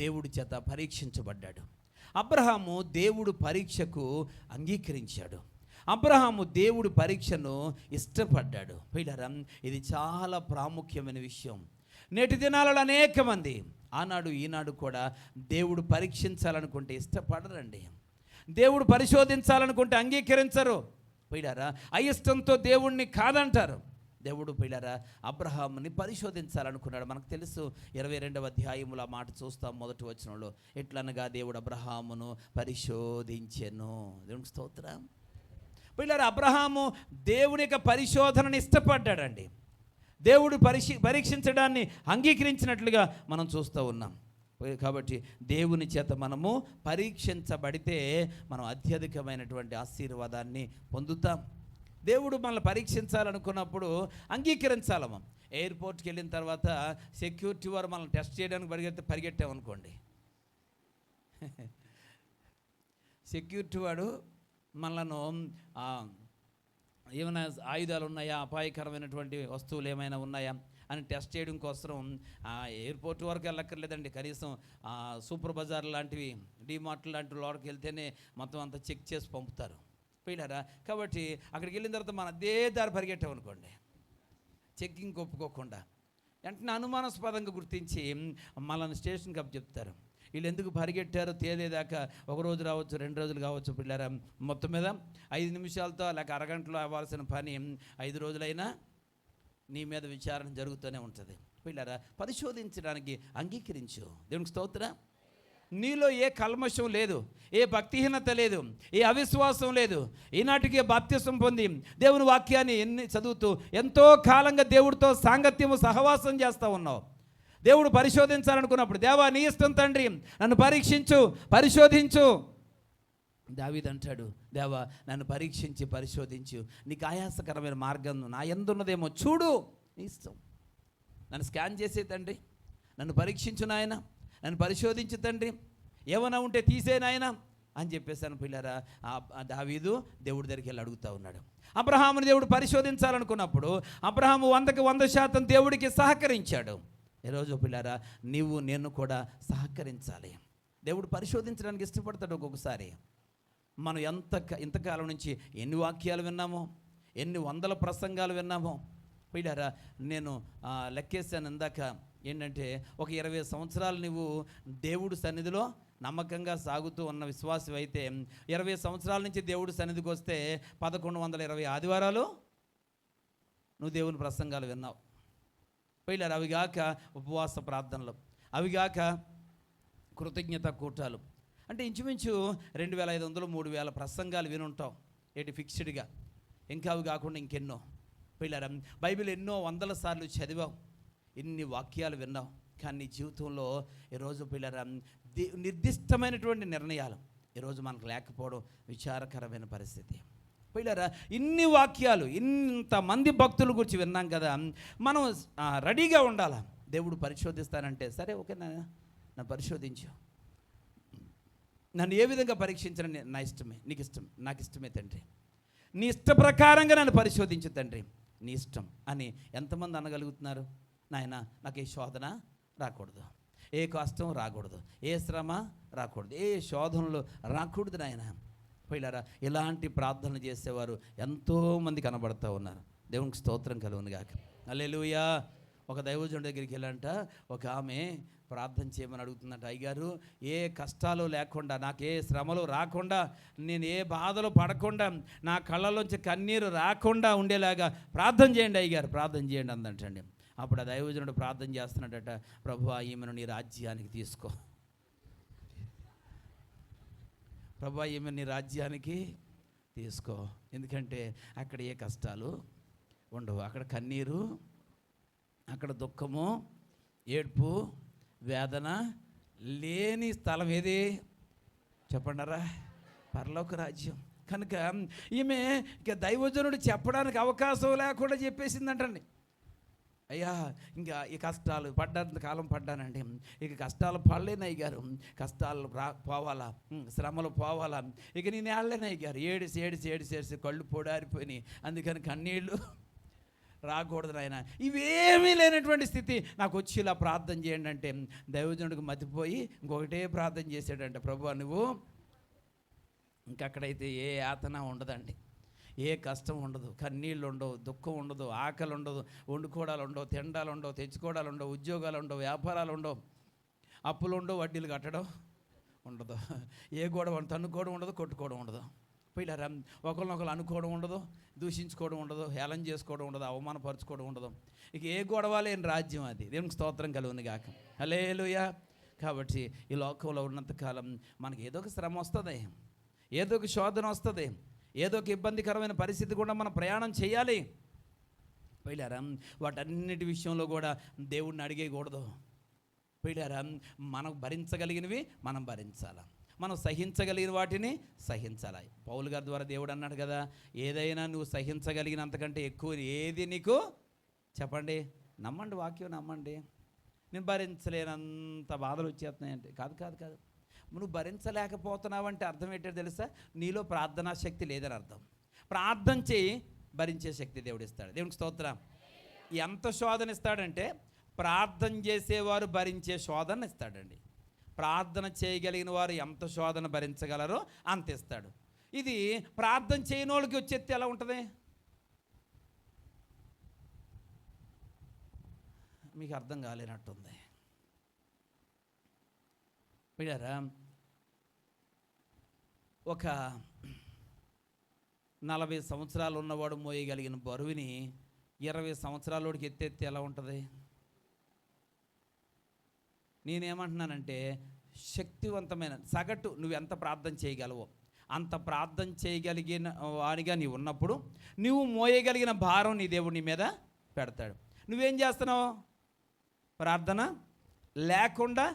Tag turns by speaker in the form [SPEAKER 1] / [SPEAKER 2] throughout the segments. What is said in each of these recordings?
[SPEAKER 1] దేవుడి చేత పరీక్షించబడ్డాడు. అబ్రహాము దేవుడు పరీక్షకు అంగీకరించాడు. అబ్రహాము దేవుడి పరీక్షను ఇష్టపడ్డాడు. ప్రియులారా, ఇది చాలా ప్రాముఖ్యమైన విషయం. నేటి దినాలలో అనేక మంది ఆనాడు ఈనాడు కూడా దేవుడు పరీక్షించాలనుకుంటే ఇష్టపడరండి. దేవుడు పరిశోధించాలనుకుంటే అంగీకరించరు. ప్రియులారా, అయిష్టంతో దేవుణ్ణి కాదంటారు. దేవుడు ప్రియులారా అబ్రహాముని పరిశోధించాలనుకున్నాడు. మనకు తెలుసు 22వ అధ్యాయములో ఆ మాట చూస్తాం. మొదటి వచనంలో, ఎట్లనగా దేవుడు అబ్రహామును పరిశోధించెను. దేవునికి స్తోత్రం. ప్రియులారా, అబ్రహాము దేవుని యొక్క పరిశోధనని ఇష్టపడ్డాడండి. దేవుడు పరీక్షించడాన్ని అంగీకరించినట్లుగా మనం చూస్తూ ఉన్నాం. కాబట్టి దేవుని చేత మనము పరీక్షించబడితే మనం అత్యధికమైనటువంటి ఆశీర్వాదాన్ని పొందుతాం. దేవుడు మనల్ని పరీక్షించాలనుకున్నప్పుడు అంగీకరించాలమ్మ. ఎయిర్పోర్ట్కి వెళ్ళిన తర్వాత సెక్యూరిటీ వారు మనల్ని టెస్ట్ చేయడానికి పరిగెట్టామనుకోండి, సెక్యూరిటీ వాడు మనలను ఏమైనా ఆయుధాలు ఉన్నాయా, అపాయకరమైనటువంటి వస్తువులు ఏమైనా ఉన్నాయా అని టెస్ట్ చేయడం కోసం ఎయిర్పోర్ట్ వరకు వెళ్ళక్కర్లేదండి. కనీసం సూపర్ బజార్ లాంటివి, డీమార్ట్ లాంటి లోకి వెళ్తేనే మొత్తం అంతా చెక్ చేసి పంపుతారు. పోయినారా? కాబట్టి అక్కడికి వెళ్ళిన తర్వాత మన అదే దారి పరిగెట్టామనుకోండి, చెక్కింగ్ ఒప్పుకోకుండా వెంటనే అనుమానాస్పదంగా గుర్తించి మనల్ని స్టేషన్కి అప్ చెప్తారు. వీళ్ళు ఎందుకు పరిగెట్టారో తేలేదాకా 1 రోజు రావచ్చు, 2 రోజులు కావచ్చు. పిల్లరా, మొత్తం మీద 5 నిమిషాలతో లేక అరగంటలో అవ్వాల్సిన పని 5 రోజులైనా నీ మీద విచారణ జరుగుతూనే ఉంటుంది. పిల్లరా, పరిశోధించడానికి అంగీకరించు. దేవునికి స్తోత్రం. నీలో ఏ కల్మషం లేదు, ఏ భక్తిహీనత లేదు, ఏ అవిశ్వాసం లేదు. ఈనాటికి బాప్తిసం పొంది దేవుని వాక్యాన్ని చదువుతూ ఎంతో కాలంగా దేవుడితో సాంగత్యము సహవాసం చేస్తూ ఉన్నావు. దేవుడు పరిశోధించాలనుకున్నప్పుడు, దేవా నీ ఇష్టం తండ్రి, నన్ను పరీక్షించు, పరిశోధించు. దావీదు అంటాడు, దేవా నన్ను పరీక్షించి పరిశోధించు, నీకు ఆయాసకరమైన మార్గం నా యందున్నదేమో చూడు, నీ ఇష్టం. నన్ను స్కాన్ చేసే తండ్రి, నన్ను పరీక్షించు నాయన, నన్ను పరిశోధించు తండ్రి, ఏమైనా ఉంటే తీసే నాయన అని చెప్పేసాను. పిల్లరా, దావీదు దేవుడి దగ్గరికి వెళ్ళి అడుగుతూ ఉన్నాడు. అబ్రహాముని దేవుడు పరిశోధించాలనుకున్నప్పుడు అబ్రహాము 100కి 100% దేవుడికి సహకరించాడు. ఈరోజు పిల్లరా, నీవు నేను కూడా సహకరించాలి. దేవుడు పరిశోధించడానికి ఇష్టపడతాడు. ఒక్కొక్కసారి మనం ఇంతకాలం నుంచి ఎన్ని వాక్యాలు విన్నామో, ఎన్ని వందల ప్రసంగాలు విన్నామో. పిల్లరా, నేను లెక్కేసాను ఇందాక, ఏంటంటే ఒక 20 సంవత్సరాలు నువ్వు దేవుడి సన్నిధిలో నమ్మకంగా సాగుతూ ఉన్న విశ్వాసం అయితే 20 సంవత్సరాల నుంచి దేవుడి సన్నిధికి వస్తే 1120 ఆదివారాలు నువ్వు దేవుని ప్రసంగాలు విన్నావు. పిల్లలు, అవిగాక ఉపవాస ప్రార్థనలు, అవిగాక కృతజ్ఞత కూటాలు, అంటే ఇంచుమించు 2500 3000 ప్రసంగాలు వినుంటావు. ఏంటి ఫిక్స్డ్గా. ఇంకా అవి కాకుండా ఇంకెన్నో. పిల్లరా, బైబిల్ ఎన్నో వందల సార్లు చదివావు, ఇన్ని వాక్యాలు విన్నావు. కానీ నీ జీవితంలో ఈరోజు పిల్లరా నిర్దిష్టమైనటువంటి నిర్ణయాలు ఈరోజు మనకు లేకపోవడం విచారకరమైన పరిస్థితి. పిల్లరా, ఇన్ని వాక్యాలు, ఇంతమంది భక్తుల గురించి విన్నాం కదా, మనం రెడీగా ఉండాలా. దేవుడు పరిశోధిస్తానంటే సరే ఓకే నన్ను పరిశోధించు, నన్ను ఏ విధంగా పరీక్షించడం నా ఇష్టమే, నీకు ఇష్టం, నాకు ఇష్టమే తండ్రి, నీ ఇష్ట ప్రకారంగా నన్ను పరిశోధించు తండ్రి, నీ ఇష్టం అని ఎంతమంది అనగలుగుతున్నారు? నాయన నాకు ఏ శోధన రాకూడదు, ఏ కష్టం రాకూడదు, ఏ శ్రమ రాకూడదు, ఏ శోధనలు రాకూడదు నాయన. పిల్లరా, ఇలాంటి ప్రార్థనలు చేసేవారు ఎంతోమంది కనబడుతూ ఉన్నారు. దేవునికి స్తోత్రం కలుగును గాక. హల్లెలూయా. ఒక దైవజనుడి దగ్గరికి వెళ్ళంట ఒక ఆమె ప్రార్థన చేయమని అడుగుతుందంట. అయ్యగారు, ఏ కష్టాలు లేకుండా, నాకు ఏ శ్రమలు రాకుండా, నేను ఏ బాధలు పడకుండా, నా కళ్ళలోంచి కన్నీరు రాకుండా ఉండేలాగా ప్రార్థన చేయండి అయ్యగారు, ప్రార్థన చేయండి అందంటండి. అప్పుడు ఆ దైవజనుడు ప్రార్థన చేస్తున్నాడట, ప్రభువా ఈమెను నీ రాజ్యానికి తీసుకో, ప్రభువా ఈమెను నీ రాజ్యానికి తీసుకో. ఎందుకంటే అక్కడ ఏ కష్టాలు ఉండవు, అక్కడ కన్నీరు, అక్కడ దుఃఖము, ఏడ్పు, వేదన లేని స్థలం ఏది చెప్పండారా? పరలోక రాజ్యం. కనుక ఈమె ఇక దైవజనుడు చెప్పడానికి అవకాశం లేకుండా చెప్పేసిందంటండి. అయ్యా, ఇంకా ఈ కష్టాలు పడ్డంత కాలం పడ్డానండి, ఇక కష్టాలు పడలేనయ్య గారు, కష్టాలు పోవాలా, శ్రమలు పోవాలా, ఇక నేను ఏడలేనయ్య గారు. ఏడిసి కళ్ళు పొడారిపోయినాయి, అందుకని కన్నీళ్ళు రాకూడదు నాయన. ఇవేమీ లేనటువంటి స్థితి నాకు వచ్చి ఇలా ప్రార్థన చేయండి అంటే దైవజనుడికి మతిపోయి ఇంకొకటే ప్రార్థన చేశాడంట, ప్రభువా నువ్వు. ఇంకక్కడైతే ఏ యాతన ఉండదండి, ఏ కష్టం ఉండదు, కన్నీళ్ళు ఉండవు, దుఃఖం ఉండదు, ఆకలి ఉండదు, వండుకోవడాలు ఉండవు, తిండాలు ఉండవు, తెచ్చుకోవడాలు ఉండవు, ఉద్యోగాలు ఉండవు, వ్యాపారాలు ఉండవు, అప్పులు ఉండవు, వడ్డీలు కట్టడం ఉండదు, ఏ గొడవ తన్నుకోవడం ఉండదు, కొట్టుకోవడం ఉండదు. పిల్లరా ఒకరినొకరు అనుకోవడం ఉండదు, దూషించుకోవడం ఉండదు, హేళన చేసుకోవడం ఉండదు, అవమానపరచుకోవడం ఉండదు. ఇక ఏ గొడవ లేని రాజ్యం అది. దేవునికి స్తోత్రం కలుగును గాక. హల్లెలూయా. కాబట్టి ఈ లోకంలో ఉన్నంతకాలం మనకి ఏదో ఒక శ్రమ వస్తుంది, ఏదో ఒక శోధన వస్తుంది, ఏదో ఒక ఇబ్బందికరమైన పరిస్థితి కూడా మనం ప్రయాణం చేయాలి. పిల్లరా వాటన్నిటి విషయంలో కూడా దేవుడిని అడిగేయకూడదు. పిల్లరా మనం భరించగలిగినవి మనం భరించాలి, మనం సహించగలిగిన వాటిని సహించాలి. పౌలు గారి ద్వారా దేవుడు అన్నాడు కదా, ఏదైనా నువ్వు సహించగలిగినంతకంటే ఎక్కువ ఏది నీకు చెప్పండి, నమ్మండి, వాక్యం నమ్మండి. నేను భరించలేనంత బాధలు వచ్చేస్తున్నాయంటే కాదు కాదు కాదు, నువ్వు భరించలేకపోతున్నావంటే అర్థం ఏంటో తెలుసా, నీలో ప్రార్థనా శక్తి లేదని అర్థం. ప్రార్థన చేయి, భరించే శక్తి దేవుడు ఇస్తాడు. దేవునికి స్తోత్రం. ఎంత శోధన ఇస్తాడంటే ప్రార్థన చేసేవారు భరించే శోధన ఇస్తాడండి. ప్రార్థన చేయగలిగిన వారు ఎంత శోధన భరించగలరో అంత ఇస్తాడు. ఇది ప్రార్థన చేయని వాళ్ళకి వచ్చేది ఎలా ఉంటుంది? మీకు అర్థం కాలేనట్టుంది. పిల్లరా ఒక 40 సంవత్సరాలు ఉన్నవాడు మోయగలిగిన బరువుని 20 సంవత్సరాలలోడికి ఎత్తెత్తి ఎలా ఉంటుంది? నేనేమంటున్నానంటే శక్తివంతమైన సగటు నువ్వు ఎంత ప్రార్థన చేయగలవో అంత ప్రార్థన చేయగలిగిన వాడిగా నీవు ఉన్నప్పుడు నువ్వు మోయగలిగిన భారం నీ దేవుడి మీద పెడతాడు. నువ్వేం చేస్తున్నావు? ప్రార్థన లేకుండా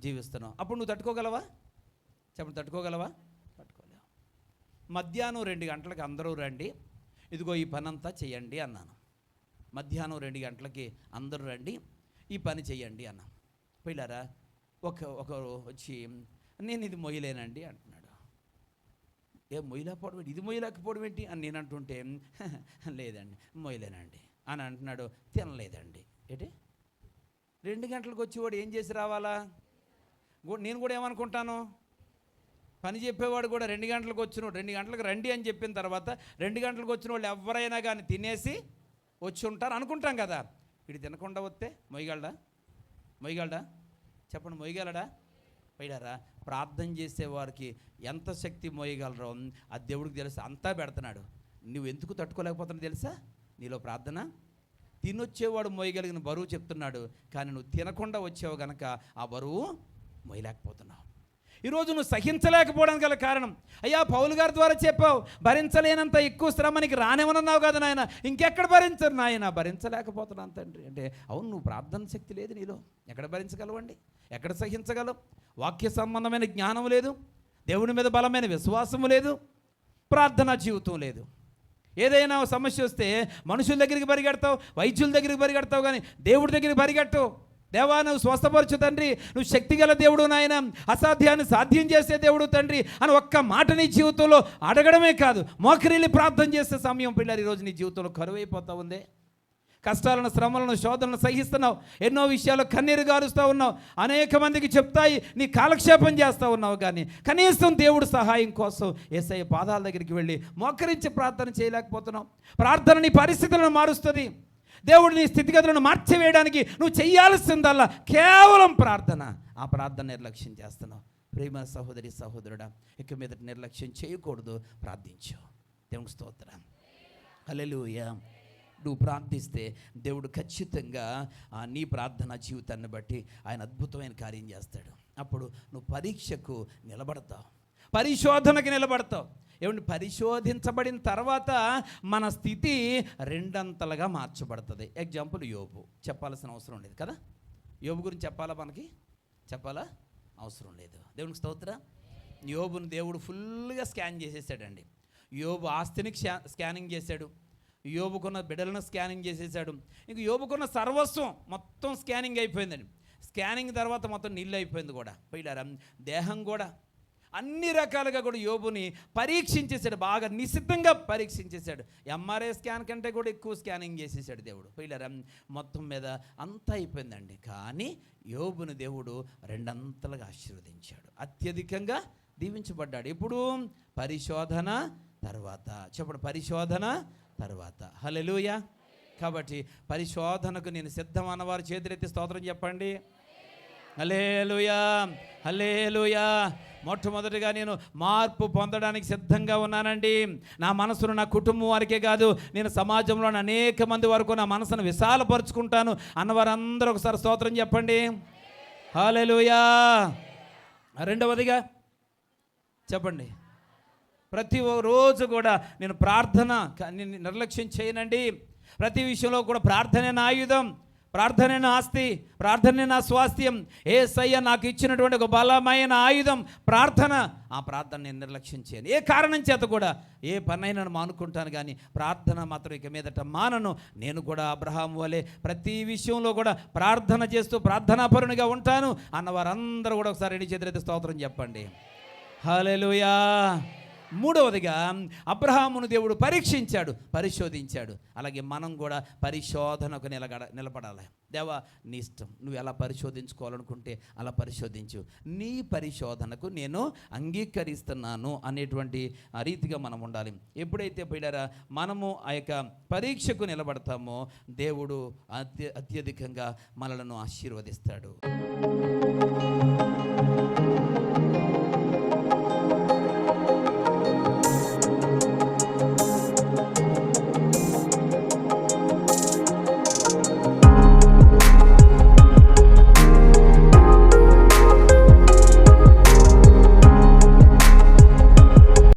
[SPEAKER 1] జీవిస్తున్నావు. అప్పుడు నువ్వు తట్టుకోగలవా? చెప్పండి, తట్టుకోగలవా? తట్టుకోలేవు. మధ్యాహ్నం 2 గంటలకు అందరూ రండి, ఇదిగో ఈ పని అంతా చేయండి అన్నాను. మధ్యాహ్నం 2 గంటలకి అందరూ రండి, ఈ పని చేయండి అన్నాను. పిల్లరా ఒకరు వచ్చి నేను ఇది మొయ్యలేనండి అంటున్నాడు. మొయ్యలేకపోవడం ఏంటి, ఇది మొయ్యలేకపోవడం ఏంటి అని నేను అంటుంటే లేదండి మొయ్యలేనండి అని అంటున్నాడు. తినలేదండి. ఏంటి 2 గంటలకు వచ్చేవాడు ఏం చేసి రావాలా? నేను కూడా ఏమనుకుంటాను, పని చెప్పేవాడు కూడా 2 గంటలకు వచ్చినవాడు 2 గంటలకు రండి అని చెప్పిన తర్వాత 2 గంటలకు వచ్చిన వాళ్ళు ఎవరైనా కానీ తినేసి వచ్చి ఉంటారు అనుకుంటాం కదా. వీడు తినకుండా వస్తే మొయ్యగలడా? మొయ్యగలడా? చెప్పండి, మొయ్యగలడా? పోయిడారా? ప్రార్థన చేసేవారికి ఎంత శక్తి మోయగలరో ఆ దేవుడికి తెలుసు. అంతా పెడుతున్నాడు. నువ్వు ఎందుకు తట్టుకోలేకపోతున్నావు తెలుసా? నీలో ప్రార్థన. తినొచ్చేవాడు మోయగలిగిన బరువు చెప్తున్నాడు, కానీ నువ్వు తినకుండా వచ్చావు కనుక ఆ బరువు మోయలేకపోతున్నావు. ఈరోజు నువ్వు సహించలేకపోవడానికి గల కారణం, అయ్యా పౌలు గారి ద్వారా చెప్పావు భరించలేనంత ఎక్కువ శ్రమ నీకు రానివ్వనన్నావు కదా నాయన, ఇంకెక్కడ భరించరు నాయన, భరించలేకపోతున్నాను తండ్రి అంటే. అవును, నువ్వు ప్రార్థన శక్తి లేదు నీలో. ఎక్కడ భరించగలవండి? ఎక్కడ సహించగలవు? వాక్య సంబంధమైన జ్ఞానం లేదు, దేవుని మీద బలమైన విశ్వాసము లేదు, ప్రార్థనా జీవితం లేదు. ఏదైనా సమస్య వస్తే మనుషుల దగ్గరికి పరిగెడతావు, వైద్యుల దగ్గరికి పరిగెడతావు, కానీ దేవుడి దగ్గరికి పరిగెట్టవు. దేవా నువ్వు స్వస్థపరచు తండ్రి, నువ్వు శక్తిగల దేవుడు నాయన, అసాధ్యాన్ని సాధ్యం చేసే దేవుడు తండ్రి అని ఒక్క మాట నీ జీవితంలో అడగడమే కాదు, మోకరిల్లి ప్రార్థన చేసే సమయం పిల్లలు ఈరోజు నీ జీవితంలో కరువైపోతూ ఉంది. కష్టాలను, శ్రమలను, శోధనలను సహిస్తున్నావు, ఎన్నో విషయాలు కన్నీరు గారుస్తూ ఉన్నావు, అనేక మందికి చెప్తాయి నీ కాలక్షేపం చేస్తూ ఉన్నావు, కానీ కనీసం దేవుడు సహాయం కోసం యేసయ్య పాదాల దగ్గరికి వెళ్ళి మోకరించి ప్రార్థన చేయలేకపోతున్నావు. ప్రార్థన నీ పరిస్థితులను మారుస్తుంది. దేవుడు నీ స్థితిగతులను మార్చివేయడానికి నువ్వు చేయాల్సిందల్లా కేవలం ప్రార్థన. ఆ ప్రార్థన నిర్లక్ష్యం చేస్తున్నావు. ప్రేమ సహోదరి సహోదరుడా, ఇక మీద నిర్లక్ష్యం చేయకూడదు, ప్రార్థించు. దేవునికి స్తోత్రం. హల్లెలూయా. నువ్వు ప్రార్థిస్తే దేవుడు ఖచ్చితంగా నీ ప్రార్థనా జీవితాన్ని బట్టి ఆయన అద్భుతమైన కార్యం చేస్తాడు. అప్పుడు నువ్వు పరీక్షకు నిలబడతావు, పరిశోధనకి నిలబడతావు. ఏమంటే పరిశోధించబడిన తర్వాత మన స్థితి రెండంతలుగా మార్చబడుతుంది. ఎగ్జాంపుల్ యోబు. చెప్పాల్సిన అవసరం లేదు కదా, యోబు గురించి చెప్పాలా? మనకి చెప్పాలా? అవసరం లేదు. దేవునికి స్తోత్రం. యోబుని దేవుడు ఫుల్గా స్కాన్ చేసేసాడండి. యోబు ఆస్తిని స్కానింగ్ చేశాడు, యోబుకున్న బిడ్డలను స్కానింగ్ చేసేసాడు, ఇంక యోబుకున్న సర్వస్వం మొత్తం స్కానింగ్ అయిపోయిందండి. స్కానింగ్ తర్వాత మొత్తం నీళ్ళు అయిపోయింది కూడా. పోయిడారా? దేహం కూడా అన్ని రకాలుగా కూడా యోబుని పరీక్షించేశాడు, బాగా నిశితంగా పరీక్షించేశాడు. ఎంఆర్ఐ స్కాన్ కంటే కూడా ఎక్కువ స్కానింగ్ చేసేసాడు దేవుడు. పిల్లరా, మొత్తం మీద అంతా అయిపోయిందండి. కానీ యోబుని దేవుడు రెండంతలుగా ఆశీర్వదించాడు, అత్యధికంగా దీవించబడ్డాడు. ఇప్పుడు పరిశోధన తర్వాత, చెప్పండి, పరిశోధన తర్వాత. హల్లెలూయా. కాబట్టి పరిశోధనకు నేను సిద్ధం అన్నవారు చేతులెత్తి స్తోత్రం చెప్పండి. హల్లెలూయా, హల్లెలూయా. మొట్టమొదటిగా నేను మార్పు పొందడానికి సిద్ధంగా ఉన్నానండి. నా మనసును నా కుటుంబం వారికే కాదు, నేను సమాజంలో అనేక మంది వరకు నా మనసును విశాలపరుచుకుంటాను అన్నవారందరూ ఒకసారి స్తోత్రం చెప్పండి. హల్లెలూయా. రెండవదిగా చెప్పండి, ప్రతి రోజు కూడా నేను ప్రార్థన నిర్లక్ష్యం చేయనండి. ప్రతి విషయంలో కూడా ప్రార్థనే నా ఆయుధం, ప్రార్థనే నా ఆస్తి, ప్రార్థనే నా స్వాస్థ్యం. యేసయ్య నాకు ఇచ్చినటువంటి ఒక బలమైన ఆయుధం ప్రార్థన. ఆ ప్రార్థన నేను నిర్లక్ష్యం చేయను. ఏ కారణం చేత కూడా ఏ పనైనా మానుకుంటాను, కానీ ప్రార్థన మాత్రం ఇక మీదట మానను. నేను కూడా అబ్రహాము వలె ప్రతి విషయంలో కూడా ప్రార్థన చేస్తూ ప్రార్థనాపరునిగా ఉంటాను అన్నవారందరూ కూడా ఒకసారి రెండు చేతులెత్తి స్తోత్రం చెప్పండి. హల్లెలూయా. మూడవదిగా అబ్రహామును దేవుడు పరీక్షించాడు, పరిశోధించాడు. అలాగే మనం కూడా పరిశోధనకు నిలబడాలి. దేవా, నీ ఇష్టం, నువ్వు ఎలా పరిశోధించుకోవాలనుకుంటే అలా పరిశోధించు, నీ పరిశోధనకు నేను అంగీకరిస్తున్నాను అనేటువంటి రీతిగా మనం ఉండాలి. ఎప్పుడైతే పోయారా మనము ఆ యొక్క పరీక్షకు నిలబడతామో దేవుడు అత్యధికంగా మనలను ఆశీర్వదిస్తాడు.